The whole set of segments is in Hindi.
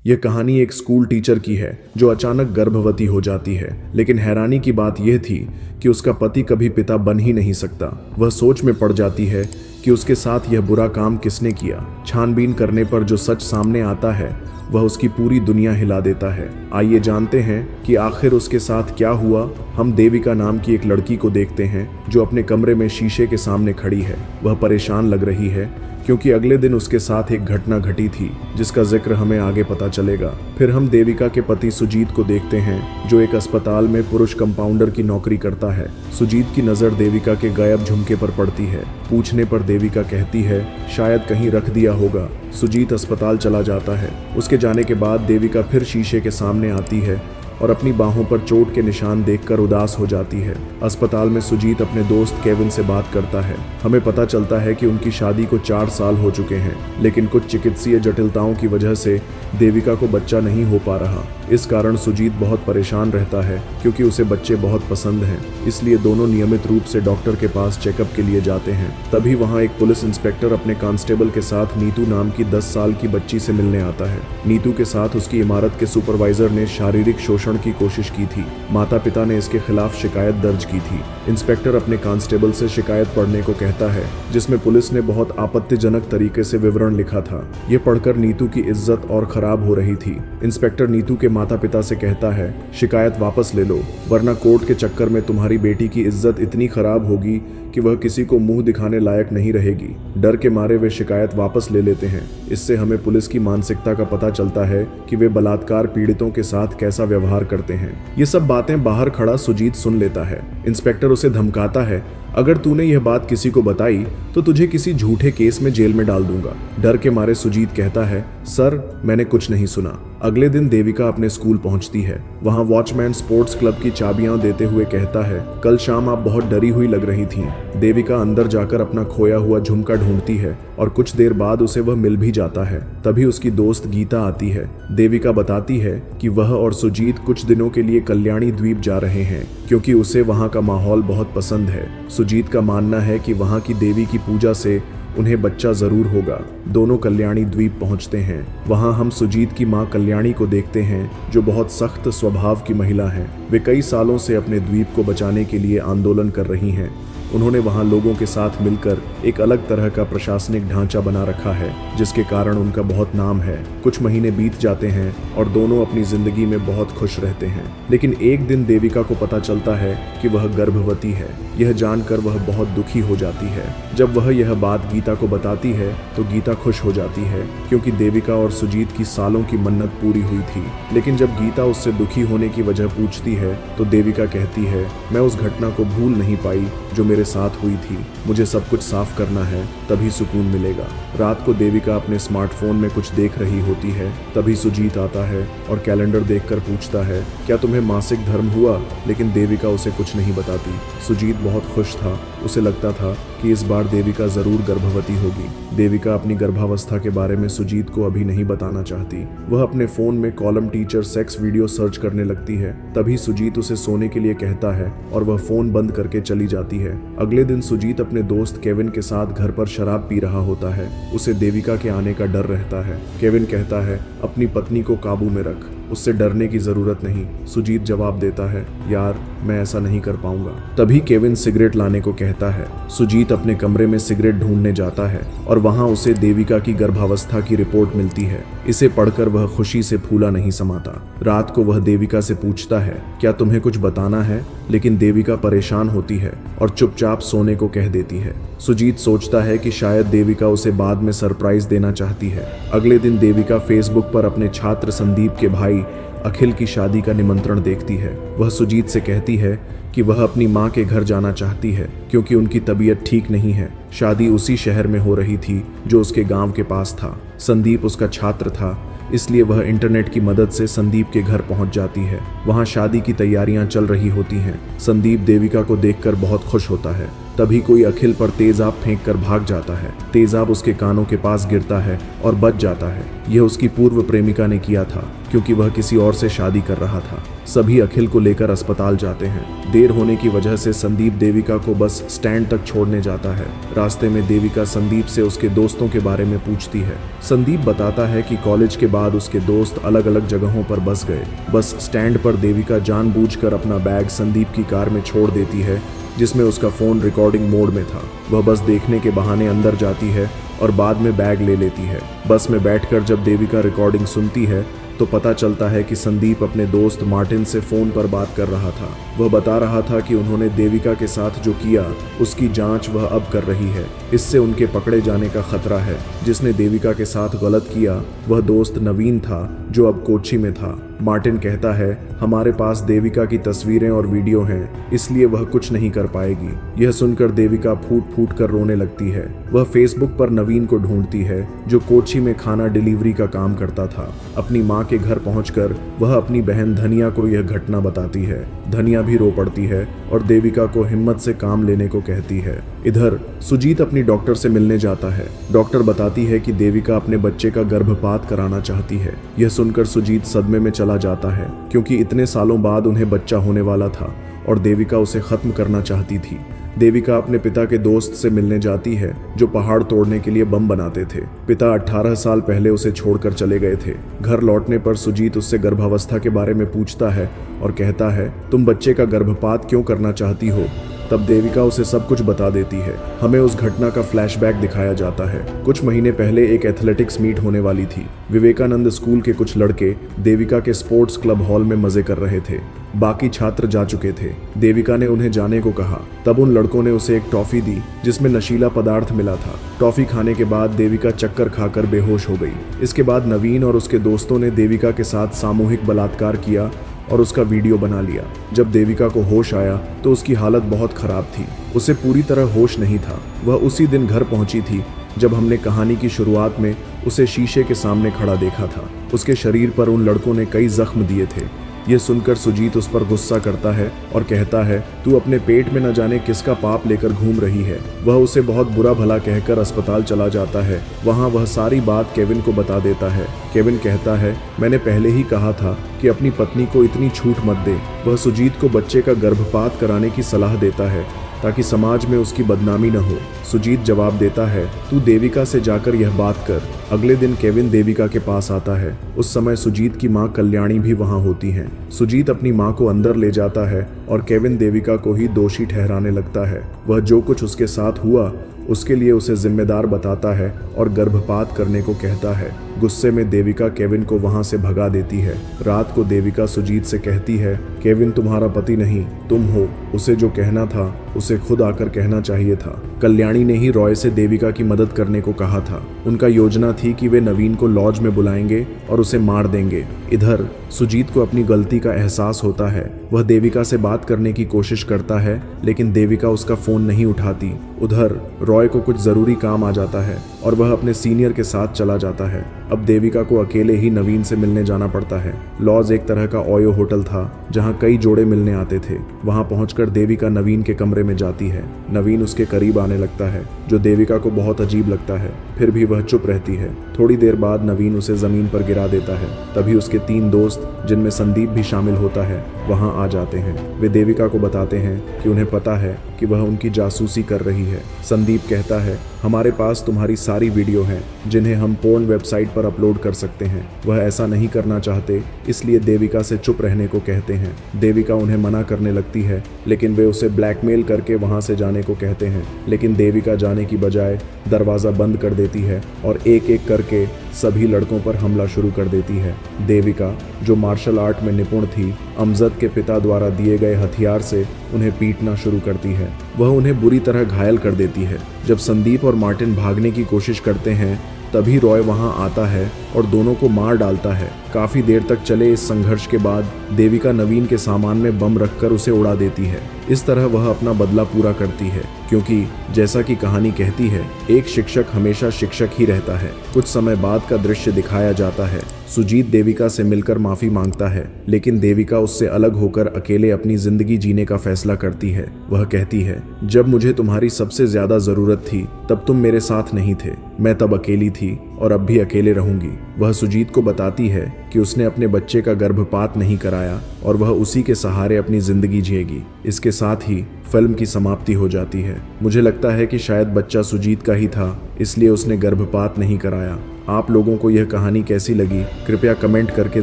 यह कहानी एक स्कूल टीचर की है जो अचानक गर्भवती हो जाती है, लेकिन हैरानी की बात यह थी कि उसका पति कभी पिता बन ही नहीं सकता। वह सोच में पड़ जाती है कि उसके साथ यह बुरा काम किसने किया। छानबीन करने पर जो सच सामने आता है वह उसकी पूरी दुनिया हिला देता है। आइए जानते हैं कि आखिर उसके साथ क्या हुआ। हम देविका नाम की एक लड़की को देखते हैं जो अपने कमरे में शीशे के सामने खड़ी है। वह परेशान लग रही है क्योंकि अगले दिन उसके साथ एक घटना घटी थी जिसका जिक्र हमें आगे पता चलेगा। फिर हम देविका के पति सुजीत को देखते हैं जो एक अस्पताल में पुरुष कंपाउंडर की नौकरी करता है। सुजीत की नज़र देविका के गायब झुमके पर पड़ती है। पूछने पर देविका कहती है शायद कहीं रख दिया होगा। सुजीत अस्पताल चला जाता है। उसके जाने के बाद देविका फिर शीशे के सामने आती है और अपनी बाहों पर चोट के निशान देखकर उदास हो जाती है। अस्पताल में सुजीत अपने दोस्त केविन से बात करता है। हमें पता चलता है कि उनकी शादी को 4 साल हो चुके हैं, लेकिन कुछ चिकित्सीय जटिलताओं की वजह से देविका को बच्चा नहीं हो पा रहा। इस कारण सुजीत बहुत परेशान रहता है क्योंकि उसे बच्चे बहुत पसंद हैं। इसलिए दोनों नियमित रूप से डॉक्टर के पास चेकअप के लिए जाते हैं। तभी वहाँ एक पुलिस इंस्पेक्टर अपने कांस्टेबल के साथ नीतू नाम की 10 साल की बच्ची से मिलने आता है। नीतू के साथ उसकी इमारत के सुपरवाइजर ने शारीरिक शोषण की कोशिश की थी। माता पिता ने इसके खिलाफ शिकायत दर्ज की थी। इंस्पेक्टर अपने कांस्टेबल से शिकायत पढ़ने को कहता है जिसमें पुलिस ने बहुत आपत्तिजनक तरीके से विवरण लिखा था। यह पढ़कर नीतू की इज्जत और खराब हो रही थी। इंस्पेक्टर नीतू के माता पिता से कहता है शिकायत वापस ले लो, वरना कोर्ट के चक्कर में तुम्हारी बेटी की इज्जत इतनी खराब होगी कि वह किसी को मुंह दिखाने लायक नहीं रहेगी। डर के मारे वे शिकायत वापस ले लेते हैं। इससे हमें पुलिस की मानसिकता का पता चलता है कि वे बलात्कार पीड़ितों के साथ कैसा व्यवहार करते हैं। ये सब बातें बाहर खड़ा सुजीत सुन लेता है। इंस्पेक्टर उसे धमकाता है अगर तूने यह बात किसी को बताई तो तुझे किसी झूठे केस में जेल में डाल दूंगा। डर के मारे सुजीत कहता है सर मैंने कुछ नहीं सुना। अगले दिन देविका अपने स्कूल पहुंचती है। वहां वॉचमैन स्पोर्ट्स क्लब की चाबियां देते हुए कहता है कल शाम आप बहुत डरी हुई लग रही थीं। देविका अंदर जाकर अपना खोया हुआ झुमका ढूंढती है और कुछ देर बाद उसे वह मिल भी जाता है। तभी उसकी दोस्त गीता आती है। देविका बताती है कि वह और सुजीत कुछ दिनों के लिए कल्याणी द्वीप जा रहे हैं क्योंकि उसे वहां का माहौल बहुत पसंद है। सुजीत का मानना है कि वहां की देवी की पूजा से उन्हें बच्चा जरूर होगा। दोनों कल्याणी द्वीप पहुंचते हैं। वहां हम सुजीत की मां कल्याणी को देखते हैं जो बहुत सख्त स्वभाव की महिला है। वे कई सालों से अपने द्वीप को बचाने के लिए आंदोलन कर रही हैं। उन्होंने वहां लोगों के साथ मिलकर एक अलग तरह का प्रशासनिक ढांचा बना रखा है जिसके कारण उनका बहुत नाम है। कुछ महीने बीत जाते हैं और दोनों अपनी जिंदगी में बहुत खुश रहते हैं। लेकिन एक दिन देविका को पता चलता है कि वह गर्भवती है। यह जानकर वह बहुत दुखी हो जाती है। जब वह यह बात गीता को बताती है तो गीता खुश हो जाती है क्योंकि देविका और सुजीत की सालों की मन्नत पूरी हुई थी। लेकिन जब गीता उससे दुखी होने की वजह पूछती है तो देविका कहती है मैं उस घटना को भूल नहीं पाई जो मेरे साथ हुई थी। मुझे सब कुछ साफ करना है, तभी सुकून मिलेगा। रात को देविका अपने स्मार्टफोन में कुछ देख रही होती है। तभी सुजीत आता है और कैलेंडर देखकर पूछता है क्या तुम्हें मासिक धर्म हुआ? लेकिन देविका उसे कुछ नहीं बताती। सुजीत बहुत खुश था। उसे लगता था कि इस बार देविका जरूर गर्भवती होगी। देविका अपनी गर्भावस्था के बारे में सुजीत को अभी नहीं बताना चाहती। वह अपने फोन में column teacher sex video search करने लगती है। तभी सुजीत उसे सोने के लिए कहता है और वह फोन बंद करके चली जाती है। अगले दिन सुजीत अपने दोस्त केविन के साथ घर पर शराब पी रहा होता है। उसे देविका के आने का डर रहता है। केविन कहता है अपनी पत्नी को काबू में रख, उससे डरने की जरूरत नहीं। सुजीत जवाब देता है यार मैं ऐसा नहीं कर पाऊंगा। तभी केविन सिगरेट लाने को कहता है। सुजीत अपने कमरे में सिगरेट ढूंढने जाता है और वहां उसे देविका की गर्भावस्था की रिपोर्ट मिलती है। इसे पढ़कर वह खुशी से फूला नहीं समाता। रात को वह देविका से पूछता है क्या तुम्हें कुछ बताना है? लेकिन देविका परेशान होती है और चुपचाप सोने को कह देती है। सुजीत सोचता है कि शायद देविका उसे बाद में सरप्राइज देना चाहती है। अगले दिन देविका फेसबुक पर अपने छात्र संदीप के भाई अखिल की शादी का निमंत्रण देखती है। वह सुजीत से कहती है कि वह अपनी मां के घर जाना चाहती है क्योंकि उनकी तबीयत ठीक नहीं है। शादी उसी शहर में हो रही थी जो उसके गांव के पास था। संदीप उसका छात्र था, इसलिए वह इंटरनेट की मदद से संदीप के घर पहुंच जाती है। वहां शादी की तैयारियां चल रही होती हैं। संदीप देविका को देखकर बहुत खुश होता है। तभी कोई अखिल पर तेजाब फेंक कर भाग जाता है। तेजाब उसके कानों के पास गिरता है और बच जाता है। यह उसकी पूर्व प्रेमिका ने किया था क्योंकि वह किसी और से शादी कर रहा था। सभी अखिल को लेकर अस्पताल जाते हैं। देर होने की वजह से संदीप देविका को बस स्टैंड तक छोड़ने जाता है। रास्ते में देविका संदीप से उसके दोस्तों के बारे में पूछती है। संदीप बताता है कि कॉलेज के बाद उसके दोस्त अलग अलग जगहों पर बस गए। बस स्टैंड पर देविका जानबूझकर अपना बैग संदीप की कार में छोड़ देती है, जिसमें उसका फोन रिकॉर्डिंग मोड में था। वह बस देखने के बहाने अंदर जाती है और बाद में बैग ले लेती है। बस में बैठकर जब देविका रिकॉर्डिंग सुनती है तो पता चलता है कि संदीप अपने दोस्त मार्टिन से फोन पर बात कर रहा था। वह बता रहा था कि उन्होंने देविका के साथ जो किया उसकी जांच वह अब कर रही है। इससे उनके पकड़े जाने का खतरा है। जिसने देविका के साथ गलत किया वह दोस्त नवीन था जो अब कोच्चि में था। मार्टिन कहता है, हमारे पास देविका की तस्वीरें और वीडियो हैं, इसलिए वह कुछ नहीं कर पाएगी। यह सुनकर देविका फूट फूट कर रोने लगती है। वह फेसबुक पर नवीन को ढूंढती है जो कोच्चि में खाना डिलीवरी का काम करता था। अपनी माँ के घर पहुंचकर वह अपनी बहन धनिया को यह घटना बताती है। धनिया भी रो पड़ती है और देविका को हिम्मत से काम लेने को कहती है। इधर सुजीत अपनी डॉक्टर से मिलने जाता है। डॉक्टर बताती है कि देविका अपने बच्चे का गर्भपात कराना चाहती है। यह सुनकर सुजीत सदमे में चला जाता है क्योंकि इतने सालों बाद उन्हें बच्चा होने वाला था और देविका उसे खत्म करना चाहती थी। देविका अपने पिता के दोस्त से मिलने जाती है जो पहाड़ तोड़ने के लिए बम बनाते थे। पिता 18 साल पहले उसे छोड़कर चले गए थे। घर लौटने पर सुजीत उससे गर्भावस्था के बारे में पूछता है और कहता है, तुम बच्चे का गर्भपात क्यों करना चाहती हो? तब देविका उसे सब कुछ बता देती है। हमें उस घटना का फ्लैशबैक दिखाया जाता है। कुछ महीने पहले एक एथलेटिक्स मीट होने वाली थी। विवेकानंद स्कूल के कुछ लड़के देविका के स्पोर्ट्स क्लब हॉल में मजे कर रहे थे। बाकी छात्र जा चुके थे। देविका ने उन्हें जाने को कहा। तब उन लड़कों ने उसे एक टॉफी दी जिसमें नशीला पदार्थ मिला था। टॉफी खाने के बाद देविका चक्कर खाकर बेहोश हो गई। इसके बाद नवीन और उसके दोस्तों ने देविका के साथ सामूहिक बलात्कार किया और उसका वीडियो बना लिया। जब देविका को होश आया तो उसकी हालत बहुत खराब थी। उसे पूरी तरह होश नहीं था। वह उसी दिन घर पहुंची थी जब हमने कहानी की शुरुआत में उसे शीशे के सामने खड़ा देखा था। उसके शरीर पर उन लड़कों ने कई जख्म दिए थे। यह सुनकर सुजीत उस पर गुस्सा करता है और कहता है, तू अपने पेट में न जाने किसका पाप लेकर घूम रही है। वह उसे बहुत बुरा भला कहकर अस्पताल चला जाता है। वहां वह सारी बात केविन को बता देता है। केविन कहता है, मैंने पहले ही कहा था कि अपनी पत्नी को इतनी छूट मत दे। वह सुजीत को बच्चे का गर्भपात कराने की सलाह देता है ताकि समाज में उसकी बदनामी न हो। सुजीत जवाब देता है, तू देविका से जाकर यह बात कर। अगले दिन केविन देविका के पास आता है। उस समय सुजीत की मां कल्याणी भी वहां होती हैं। सुजीत अपनी मां को अंदर ले जाता है और केविन देविका को ही दोषी ठहराने लगता है। वह जो कुछ उसके साथ हुआ उसके लिए उसे जिम्मेदार बताता है और गर्भपात करने को कहता है। गुस्से में देविका केविन को वहां से भगा देती है। रात को देविका सुजीत से कहती है, केविन तुम्हारा पति नहीं, तुम हो। उसे जो कहना था उसे खुद आकर कहना चाहिए था। कल्याणी ने ही रॉय से देविका की मदद करने को कहा था। उनका योजना थी कि वे नवीन को लॉज में बुलाएंगे और उसे मार देंगे। इधर सुजीत को अपनी गलती का एहसास होता है। वह देविका से बात करने की कोशिश करता है लेकिन देविका उसका फोन नहीं उठाती। उधर रॉय को कुछ जरूरी काम आ जाता है और वह अपने सीनियर के साथ चला जाता है। अब देविका को अकेले ही नवीन से मिलने जाना पड़ता है। लॉज एक तरह का ओयो होटल था जहां कई जोड़े मिलने आते थे। वहां पहुंचकर देविका नवीन के कमरे में जाती है। नवीन उसके करीब आने लगता है जो देविका को बहुत अजीब लगता है। फिर भी वह चुप रहती है। थोड़ी देर बाद नवीन उसे जमीन पर गिरा देता है। तभी उसके 3 दोस्त जिनमें संदीप भी शामिल होता है वहां आ जाते हैं। वे देविका को बताते हैं कि उन्हें पता है कि वह उनकी जासूसी कर रही है। संदीप कहता है, हमारे पास तुम्हारी सारी वीडियो हैं जिन्हें हम पोर्न वेबसाइट पर अपलोड कर सकते हैं। वह ऐसा नहीं करना चाहते इसलिए देविका से चुप रहने को कहते हैं। देविका उन्हें मना करने लगती है लेकिन वे उसे ब्लैकमेल करके वहां से जाने को कहते हैं। लेकिन देविका जाने की बजाय दरवाज़ा बंद कर देती है और एक एक करके सभी लड़कों पर हमला शुरू कर देती है। देविका जो मार्शल आर्ट में निपुण थी, अमजद के पिता द्वारा दिए गए हथियार से उन्हें पीटना शुरू करती है। वह उन्हें बुरी तरह घायल कर देती है। जब संदीप और मार्टिन भागने की कोशिश करते हैं तभी रॉय वहां आता है और दोनों को मार डालता है। काफी देर तक चले इस संघर्ष के बाद देविका नवीन के सामान में बम रखकर उसे उड़ा देती है। इस तरह वह अपना बदला पूरा करती है, क्योंकि जैसा कि कहानी कहती है, एक शिक्षक हमेशा शिक्षक ही रहता है। कुछ समय बाद का दृश्य दिखाया जाता है। सुजीत देविका से मिलकर माफी मांगता है, लेकिन देविका उससे अलग होकर अकेले अपनी जिंदगी जीने का फैसला करती है। वह कहती है, जब मुझे तुम्हारी सबसे ज्यादा जरूरत थी तब तुम मेरे साथ नहीं थे। मैं तब अकेली थी और अब भी अकेले रहूंगी। वह सुजीत को बताती है कि उसने अपने बच्चे का गर्भपात नहीं कराया और वह उसी के सहारे अपनी जिंदगी जिएगी। इसके साथ ही फिल्म की समाप्ति हो जाती है। मुझे लगता है कि शायद बच्चा सुजीत का ही था, इसलिए उसने गर्भपात नहीं कराया। आप लोगों को यह कहानी कैसी लगी, कृपया कमेंट करके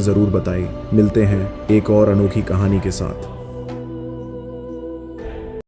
जरूर बताएं। मिलते हैं एक और अनोखी कहानी के साथ।